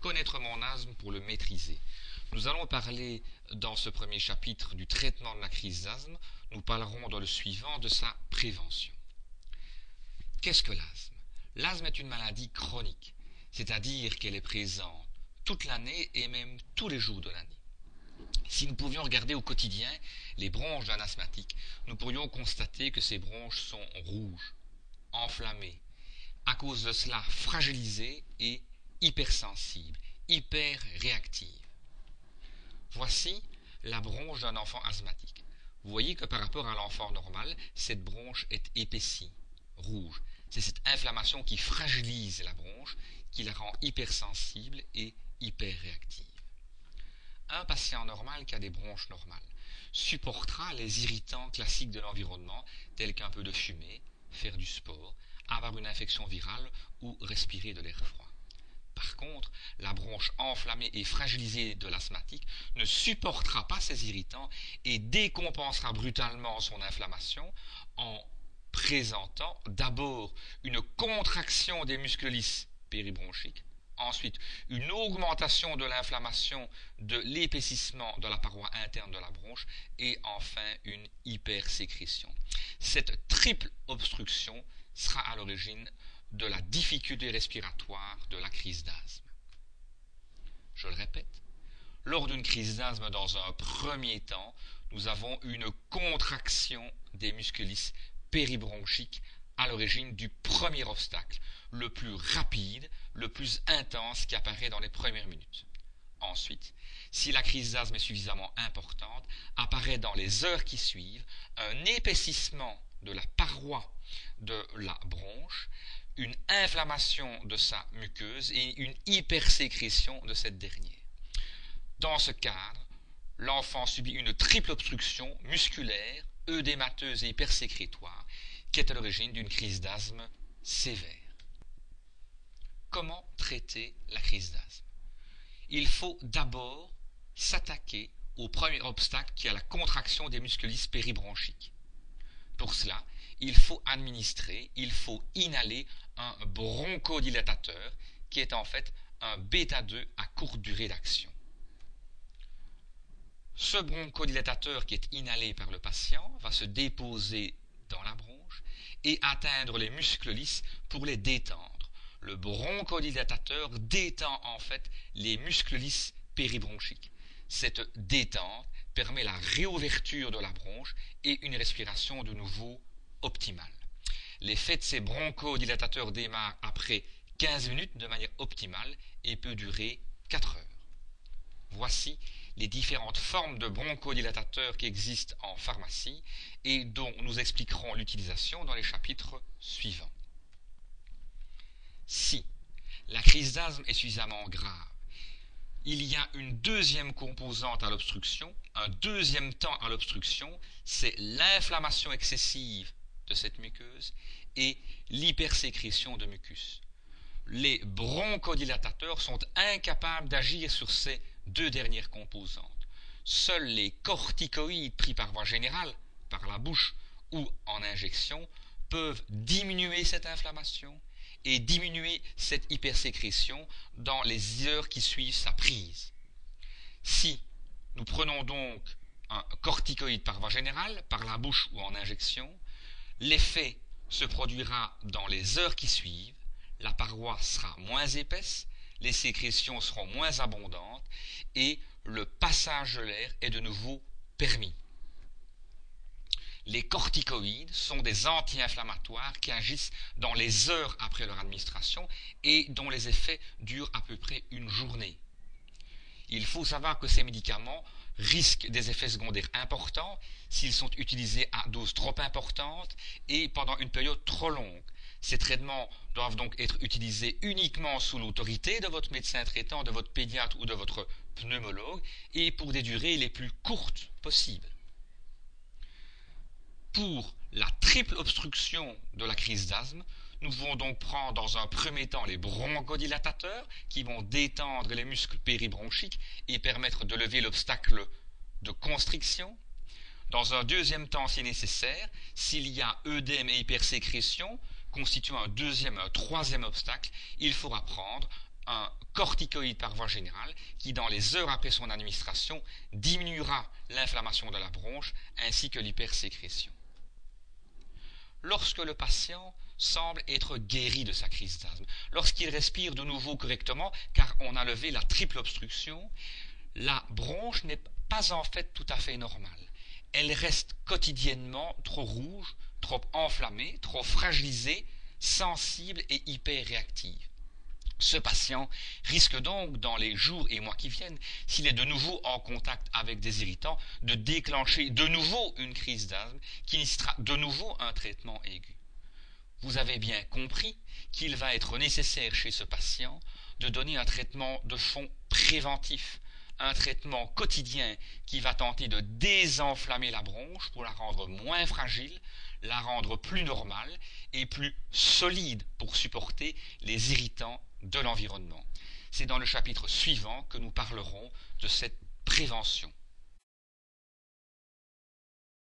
connaître mon asthme pour le maîtriser. Nous allons parler dans ce premier chapitre du traitement de la crise d'asthme. Nous parlerons dans le suivant de sa prévention. Qu'est-ce que l'asthme? L'asthme est une maladie chronique, c'est-à-dire qu'elle est présente toute l'année et même tous les jours de l'année. Si nous pouvions regarder au quotidien les bronches d'un asthmatique, nous pourrions constater que ces bronches sont rouges, enflammées, à cause de cela fragilisées et hypersensibles, hyper-réactives. Voici la bronche d'un enfant asthmatique. Vous voyez que par rapport à l'enfant normal, cette bronche est épaissie, rouge. C'est cette inflammation qui fragilise la bronche, qui la rend hypersensible et hyper-réactive. Un patient normal qui a des bronches normales supportera les irritants classiques de l'environnement, tels qu'un peu de fumée, faire du sport, avoir une infection virale ou respirer de l'air froid. Par contre, la bronche enflammée et fragilisée de l'asthmatique ne supportera pas ces irritants et décompensera brutalement son inflammation en présentant d'abord une contraction des muscles lisses péribronchiques, ensuite une augmentation de l'inflammation, de l'épaississement de la paroi interne de la bronche et enfin une hypersécrétion. Cette triple obstruction sera à l'origine de la difficulté respiratoire de la crise d'asthme. Je le répète, lors d'une crise d'asthme, dans un premier temps, nous avons une contraction des muscles lisses péribronchiques à l'origine du premier obstacle, le plus rapide, le plus intense qui apparaît dans les premières minutes. Ensuite, si la crise d'asthme est suffisamment importante, apparaît dans les heures qui suivent un épaississement de la paroi de la bronche, une inflammation de sa muqueuse et une hypersécrétion de cette dernière. Dans ce cadre, l'enfant subit une triple obstruction musculaire, œdémateuse et hypersécrétoire qui est à l'origine d'une crise d'asthme sévère. Comment traiter la crise d'asthme? Il faut d'abord s'attaquer au premier obstacle qui est la contraction des muscles lisses péribronchiques. Pour cela, il faut administrer, il faut inhaler un bronchodilatateur qui est en fait un bêta-2 à courte durée d'action. Ce bronchodilatateur qui est inhalé par le patient va se déposer dans la bronche et atteindre les muscles lisses pour les détendre. Le bronchodilatateur détend en fait les muscles lisses péribronchiques. Cette détente permet la réouverture de la bronche et une respiration de nouveau optimale. L'effet de ces bronchodilatateurs démarre après 15 minutes de manière optimale et peut durer 4 heures. Voici les différentes formes de bronchodilatateurs qui existent en pharmacie et dont nous expliquerons l'utilisation dans les chapitres suivants. Si la crise d'asthme est suffisamment grave, il y a une deuxième composante à l'obstruction, un deuxième temps à l'obstruction, c'est l'inflammation excessive de cette muqueuse et l'hypersécrétion de mucus. Les bronchodilatateurs sont incapables d'agir sur ces deux dernières composantes. Seuls les corticoïdes pris par voie générale, par la bouche ou en injection, peuvent diminuer cette inflammation et diminuer cette hypersécrétion dans les heures qui suivent sa prise. Si nous prenons donc un corticoïde par voie générale, par la bouche ou en injection, l'effet se produira dans les heures qui suivent, la paroi sera moins épaisse, les sécrétions seront moins abondantes et le passage de l'air est de nouveau permis. Les corticoïdes sont des anti-inflammatoires qui agissent dans les heures après leur administration et dont les effets durent à peu près une journée. Il faut savoir que ces médicaments risquent des effets secondaires importants s'ils sont utilisés à dose trop importante et pendant une période trop longue. Ces traitements doivent donc être utilisés uniquement sous l'autorité de votre médecin traitant, de votre pédiatre ou de votre pneumologue et pour des durées les plus courtes possibles. Pour la triple obstruction de la crise d'asthme, nous pouvons donc prendre dans un premier temps les bronchodilatateurs qui vont détendre les muscles péribronchiques et permettre de lever l'obstacle de constriction. Dans un deuxième temps, si nécessaire, s'il y a œdème et hypersécrétion constituant un troisième obstacle, il faudra prendre un corticoïde par voie générale qui, dans les heures après son administration, diminuera l'inflammation de la bronche ainsi que l'hypersécrétion. Lorsque le patient semble être guéri de sa crise d'asthme, lorsqu'il respire de nouveau correctement car on a levé la triple obstruction, la bronche n'est pas en fait tout à fait normale. Elle reste quotidiennement trop rouge, trop enflammée, trop fragilisée, sensible et hyper réactive. Ce patient risque donc, dans les jours et mois qui viennent, s'il est de nouveau en contact avec des irritants, de déclencher de nouveau une crise d'asthme qui nécessitera de nouveau un traitement aigu. Vous avez bien compris qu'il va être nécessaire chez ce patient de donner un traitement de fond préventif, un traitement quotidien qui va tenter de désenflammer la bronche pour la rendre moins fragile, la rendre plus normale et plus solide pour supporter les irritants de l'environnement. C'est dans le chapitre suivant que nous parlerons de cette prévention.